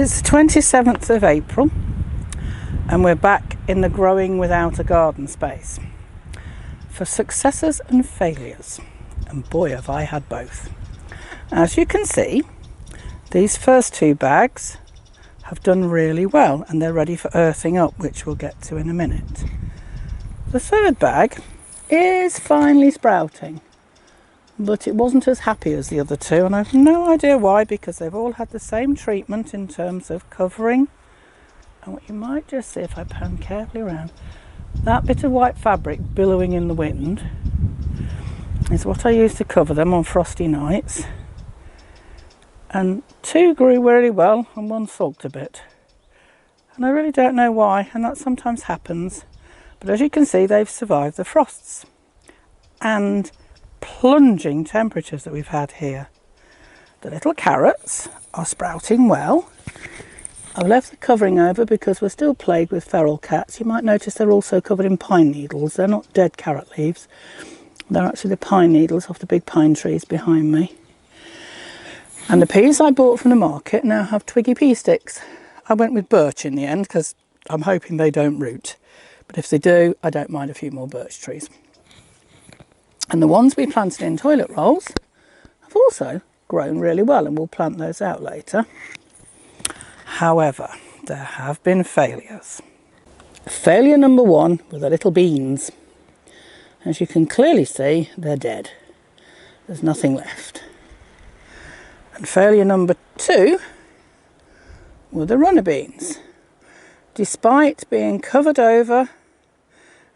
It's the 27th of April and we're back in the Growing Without a Garden space for successes and failures, and boy have I had both. As you can see, these first two bags have done really well and they're ready for earthing up, which we'll get to in a minute. The third bag is finally sprouting, but it wasn't as happy as the other two, and I've no idea why, because they've all had the same treatment in terms of covering. And what you might just see if I pan carefully around, that bit of white fabric billowing in the wind is what I use to cover them on frosty nights. And two grew really well and one sulked a bit, and I really don't know why, and that sometimes happens. But as you can see, they've survived the frosts and plunging temperatures that we've had here. The little carrots are sprouting well. I've left the covering over because we're still plagued with feral cats. You might notice they're also covered in pine needles. They're not dead carrot leaves. They're actually the pine needles off the big pine trees behind me. And the peas I bought from the market now have twiggy pea sticks. I went with birch in the end because I'm hoping they don't root. But if they do, I don't mind a few more birch trees. And the ones we planted in toilet rolls have also grown really well, and we'll plant those out later. However, there have been failures. Failure number one were the little beans. As you can clearly see, they're dead. There's nothing left. And failure number two were the runner beans. Despite being covered over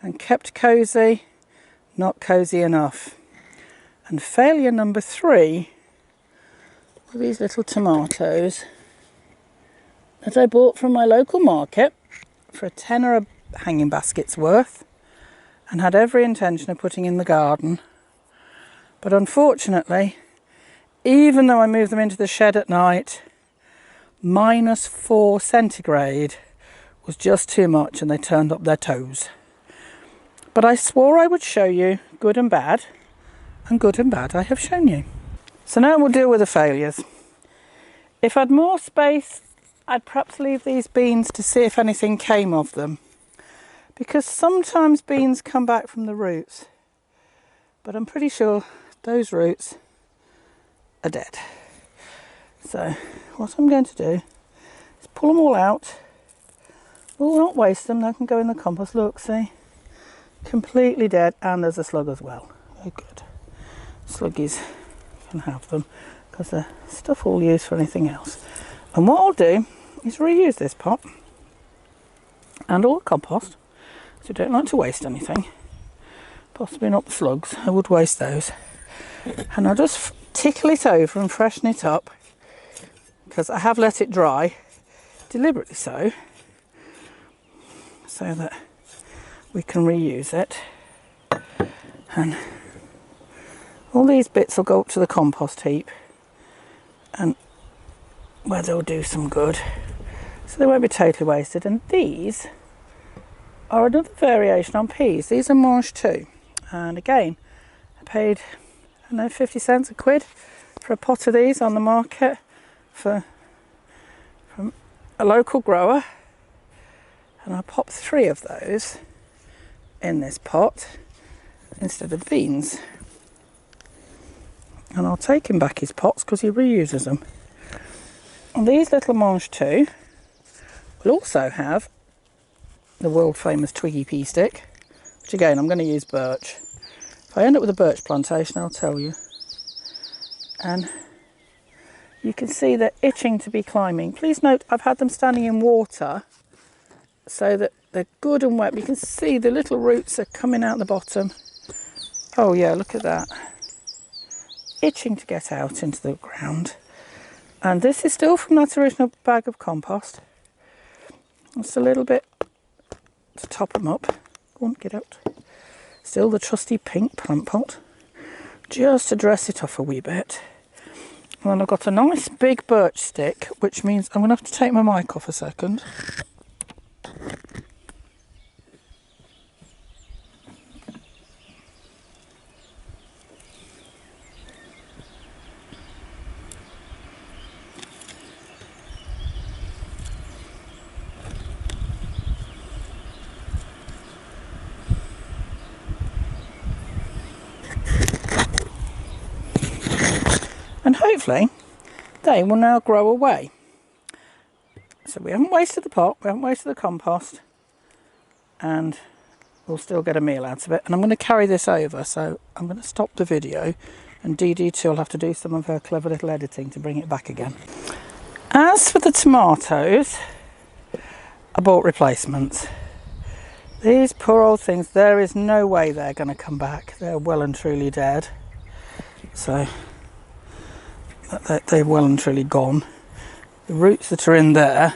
and kept cosy, not cosy enough. And failure number three were these little tomatoes that I bought from my local market for a tenner a hanging basket's worth, and had every intention of putting in the garden. But unfortunately, even though I moved them into the shed at night, -4 centigrade was just too much and they turned up their toes. But I swore I would show you good and bad, and good and bad I have shown you. So now we'll deal with the failures. If I had more space, I'd perhaps leave these beans to see if anything came of them, because sometimes beans come back from the roots, but I'm pretty sure those roots are dead. So what I'm going to do is pull them all out. We'll not waste them, they can go in the compost. Look, see? Completely dead, and there's a slug as well. Very good. Sluggies can have them because they're stuff we'll use for anything else. And what I'll do is reuse this pot and all the compost, so I don't like to waste anything. Possibly not the slugs, I would waste those. And I'll just tickle it over and freshen it up, because I have let it dry, deliberately so that we can reuse it. And all these bits will go up to the compost heap, and where they'll do some good, so they won't be totally wasted. And these are another variation on peas. These are mange too, and again I paid, I don't know, 50 cents, a quid for a pot of these on the market from a local grower, and I popped 3 of those in this pot instead of beans. And I'll take him back his pots because he reuses them. And these little mange too will also have the world famous twiggy pea stick, which again I'm going to use birch. If I end up with a birch plantation, I'll tell you. And you can see they're itching to be climbing. Please note I've had them standing in water so that they're good and wet. You can see the little roots are coming out the bottom. Oh yeah, look at that. Itching to get out into the ground. And this is still from that original bag of compost. Just a little bit to top them up. Go on, get out. Still the trusty pink plant pot, just to dress it off a wee bit. And then I've got a nice big birch stick, which means I'm going to have to take my mic off a second. and hopefully they will now grow away. So we haven't wasted the pot, we haven't wasted the compost, and we'll still get a meal out of it. And I'm going to carry this over, so I'm going to stop the video, and DD2 will have to do some of her clever little editing to bring it back again. As for the tomatoes, I bought replacements. These poor old things, there is no way they're going to come back. They're well and truly dead. So they're well and truly gone. The roots that are in there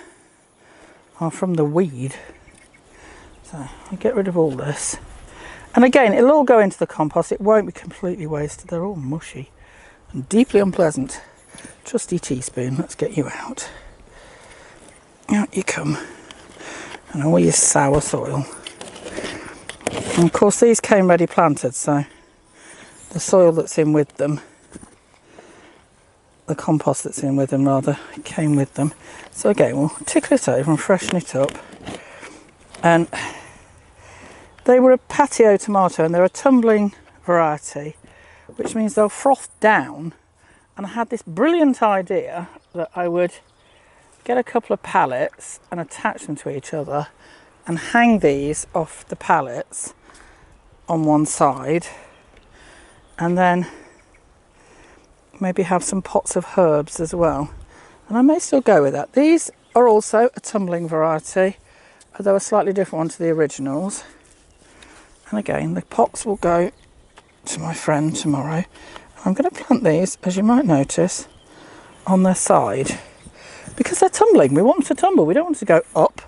are from the weed. So I'll get rid of all this. And again, it'll all go into the compost. It won't be completely wasted. They're all mushy and deeply unpleasant. Trusty teaspoon, let's get you out. Out you come. And all your sour soil. And of course these came ready planted, so the soil that's in with them, the compost that's in with them rather, came with them. So again, we'll tickle it over and freshen it up. And they were a patio tomato, and they're a tumbling variety, which means they'll froth down. And I had this brilliant idea that I would get a couple of pallets and attach them to each other and hang these off the pallets on one side, and then maybe have some pots of herbs as well. And I may still go with that. These are also a tumbling variety, although a slightly different one to the originals. And again, the pots will go to my friend tomorrow. I'm going to plant these, as you might notice, on their side, because they're tumbling. We want them to tumble, we don't want them to go up.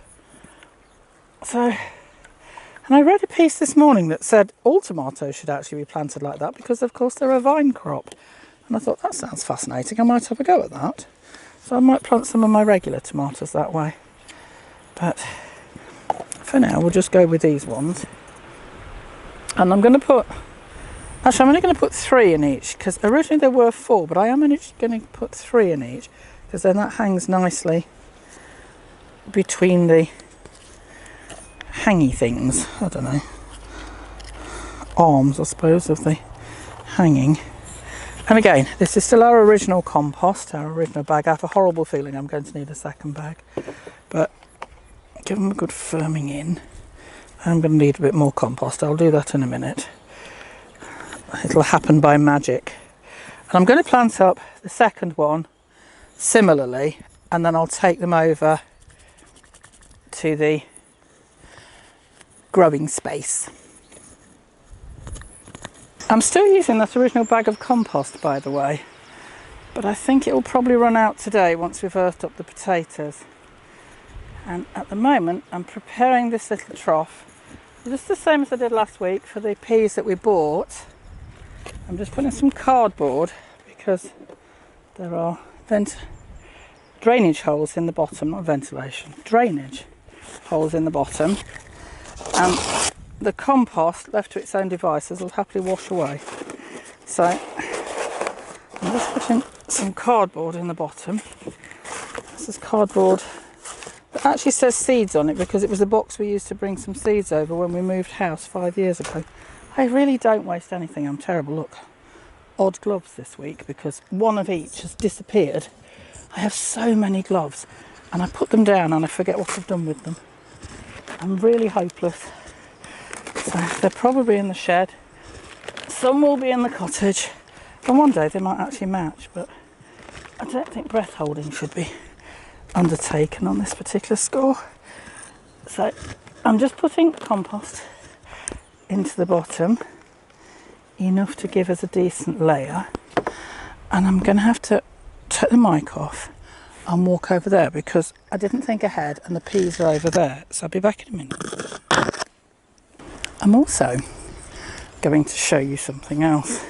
So, and I read a piece this morning that said all tomatoes should actually be planted like that, because of course they're a vine crop. And I thought, that sounds fascinating, I might have a go at that. So I might plant some of my regular tomatoes that way. But for now, we'll just go with these ones. And I'm going to put, actually I'm only going to put 3 in each, because originally there were 4, but I am only going to put 3 in each, because then that hangs nicely between the hangy things, I don't know, arms I suppose of the hanging. And again, this is still our original compost, our original bag. I have a horrible feeling I'm going to need a second bag, but give them a good firming in. I'm going to need a bit more compost. I'll do that in a minute. It'll happen by magic. And I'm going to plant up the second one similarly, and then I'll take them over to the growing space. I'm still using that original bag of compost, by the way, but I think it will probably run out today once we've earthed up the potatoes. And at the moment I'm preparing this little trough just the same as I did last week for the peas that we bought. I'm just putting some cardboard because there are drainage holes in the bottom, not ventilation, drainage holes in the bottom, and the compost left to its own devices will happily wash away. So I'm just putting some cardboard in the bottom. This is cardboard that actually says seeds on it, because it was the box we used to bring some seeds over when we moved house 5 years ago. I really don't waste anything, I'm terrible. Look, odd gloves this week because one of each has disappeared. I have so many gloves and I put them down and I forget what I've done with them. I'm really hopeless. So they're probably in the shed, some will be in the cottage, and one day they might actually match, but I don't think breath holding should be undertaken on this particular score. So I'm just putting compost into the bottom, enough to give us a decent layer, and I'm going to have to take the mic off and walk over there because I didn't think ahead and the peas are over there, so I'll be back in a minute. I'm also going to show you something else.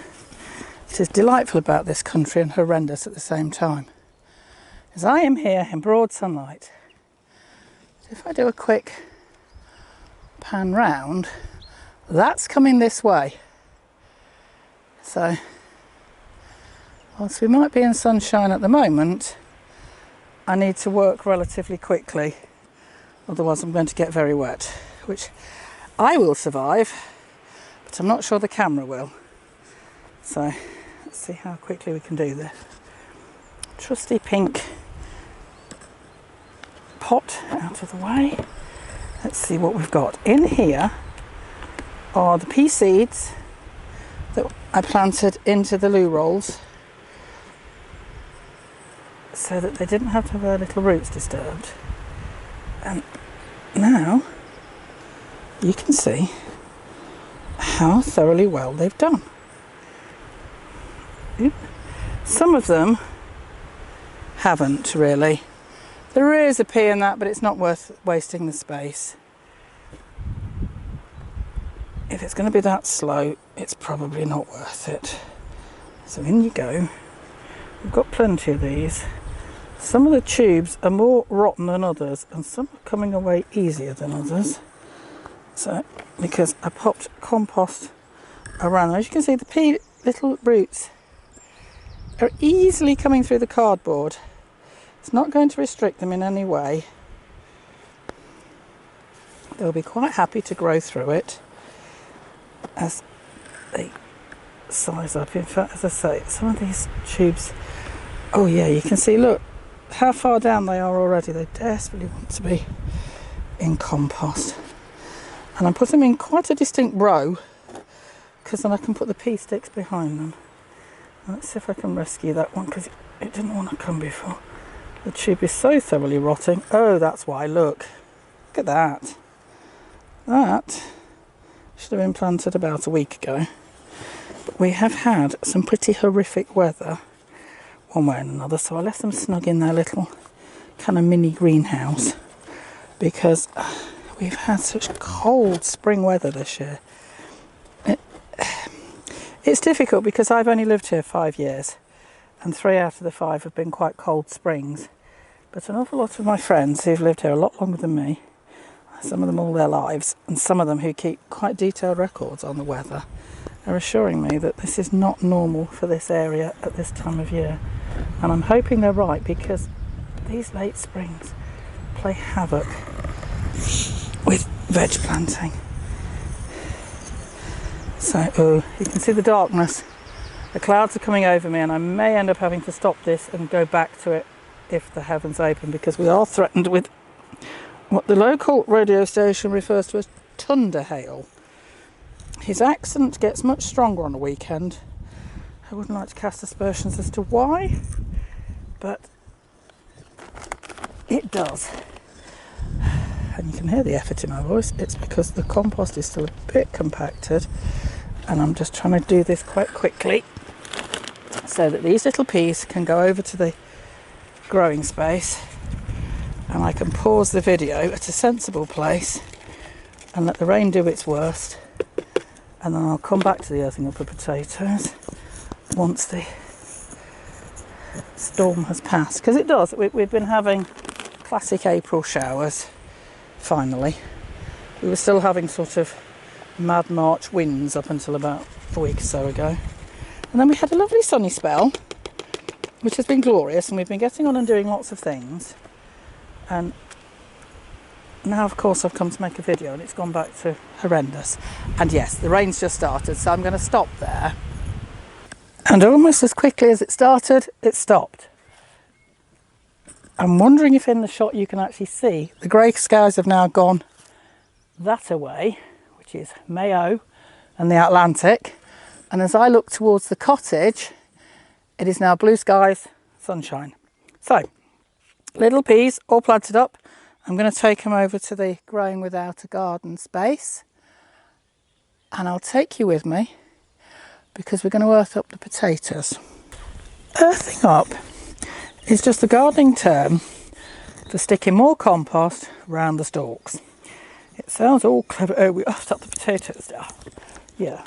It is delightful about this country and horrendous at the same time. As I am here in broad sunlight, if I do a quick pan round, that's coming this way. So whilst we might be in sunshine at the moment, I need to work relatively quickly, otherwise I'm going to get very wet, which I will survive, but I'm not sure the camera will. So let's see how quickly we can do this. trusty pink pot out of the way. Let's see what we've got. In here are the pea seeds that I planted into the loo rolls so that they didn't have to have their little roots disturbed. And now you can see how thoroughly well they've done. Some of them haven't really. There is a pea in that, but it's not worth wasting the space. If it's going to be that slow, it's probably not worth it. So in you go. We've got plenty of these. Some of the tubes are more rotten than others, and some are coming away easier than others. So, because I popped compost around them. As you can see, the pea little roots are easily coming through the cardboard. It's not going to restrict them in any way. They'll be quite happy to grow through it as they size up. In fact, as I say, some of these tubes, oh yeah, you can see, look how far down they are already. They desperately want to be in compost. And I put them in quite a distinct row because then I can put the pea sticks behind them. Let's see if I can rescue that one because it didn't want to come before. The tube is so thoroughly rotting. Oh, that's why, look at that. That should have been planted about a week ago. But we have had some pretty horrific weather one way and another, so I left them snug in their little kind of mini greenhouse because we've had such cold spring weather this year. It's difficult because I've only lived here 5 years and 3 out of the 5 have been quite cold springs. But an awful lot of my friends who've lived here a lot longer than me, some of them all their lives, and some of them who keep quite detailed records on the weather, are assuring me that this is not normal for this area at this time of year. And I'm hoping they're right because these late springs play havoc with veg planting. So, oh, you can see the darkness. The clouds are coming over me and I may end up having to stop this and go back to it if the heavens open, because we are threatened with what the local radio station refers to as thunder hail. His accent gets much stronger on a weekend. I wouldn't like to cast aspersions as to why, but it does. And you can hear the effort in my voice. It's because the compost is still a bit compacted and I'm just trying to do this quite quickly so that these little peas can go over to the growing space and I can pause the video at a sensible place and let the rain do its worst, and then I'll come back to the earthing up of potatoes once the storm has passed, because it does. We've been having classic April showers. Finally, we were still having sort of mad March winds up until about a week or so ago, and then we had a lovely sunny spell which has been glorious, and we've been getting on and doing lots of things. And now, of course, I've come to make a video and it's gone back to horrendous. And yes, the rain's just started, so I'm going to stop there. And almost as quickly as it started, it stopped. I'm wondering if in the shot you can actually see the grey skies have now gone that away, which is Mayo and the Atlantic. And as I look towards the cottage, it is now blue skies, sunshine. So, little peas all planted up. I'm going to take them over to the growing without a garden space. And I'll take you with me because we're going to earth up the potatoes. Earthing up is just a gardening term for sticking more compost around the stalks. It sounds all clever. Oh, we earthed up the potatoes now. Yeah.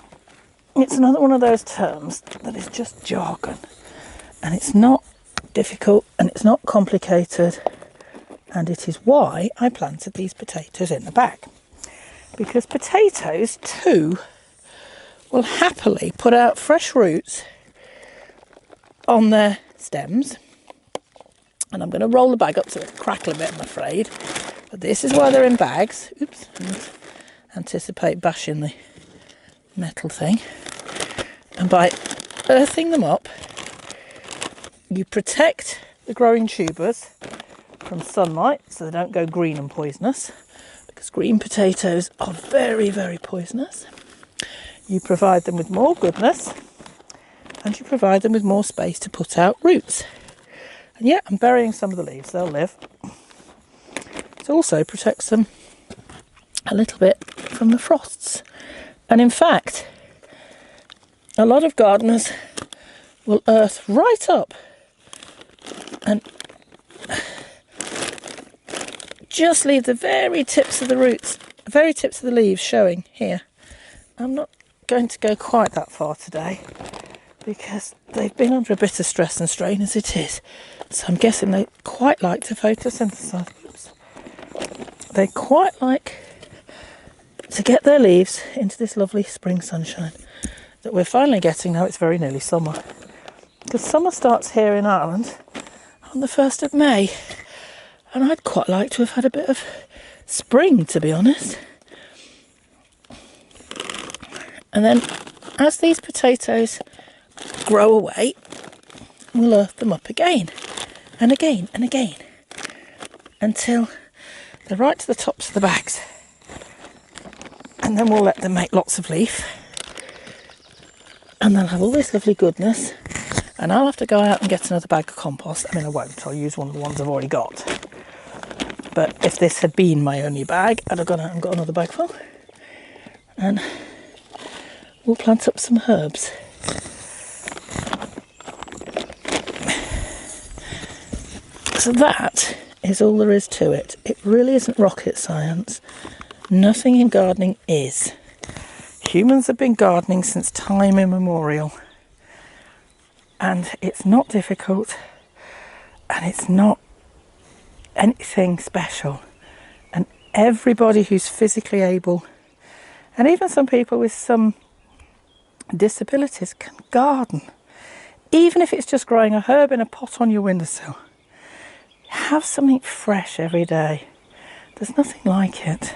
It's another one of those terms that is just jargon, and it's not difficult and it's not complicated, and it is why I planted these potatoes in the bag, because potatoes too will happily put out fresh roots on their stems. And I'm going to roll the bag up so it'll crackle a bit, I'm afraid, but this is why they're in bags. Oops, and anticipate bashing the metal thing. And by earthing them up, you protect the growing tubers from sunlight so they don't go green and poisonous, because green potatoes are very, very poisonous. You provide them with more goodness, and you provide them with more space to put out roots. And yeah, I'm burying some of the leaves, they'll live. It also protects them a little bit from the frosts. And in fact, a lot of gardeners will earth right up and just leave the very tips of the roots, the very tips of the leaves showing here. I'm not going to go quite that far today because they've been under a bit of stress and strain as it is. So I'm guessing they quite like to photosynthesize. Oops. They quite like to get their leaves into this lovely spring sunshine that we're finally getting now. It's very nearly summer, because summer starts here in Ireland on the 1st of May, and I'd quite like to have had a bit of spring, to be honest. And then as these potatoes grow away, we'll earth them up again and again and again until they're right to the tops of the bags, and then we'll let them make lots of leaf, and they'll have all this lovely goodness. And I'll have to go out and get another bag of compost. I mean, I won't, I'll use one of the ones I've already got. But if this had been my only bag, I'd have gone out and got another bag full, and we'll plant up some herbs. So that is all there is to it. It really isn't rocket science. Nothing in gardening is. Humans have been gardening since time immemorial. And it's not difficult, and it's not anything special. And everybody who's physically able, and even some people with some disabilities, can garden. Even if it's just growing a herb in a pot on your windowsill. Have something fresh every day. There's nothing like it.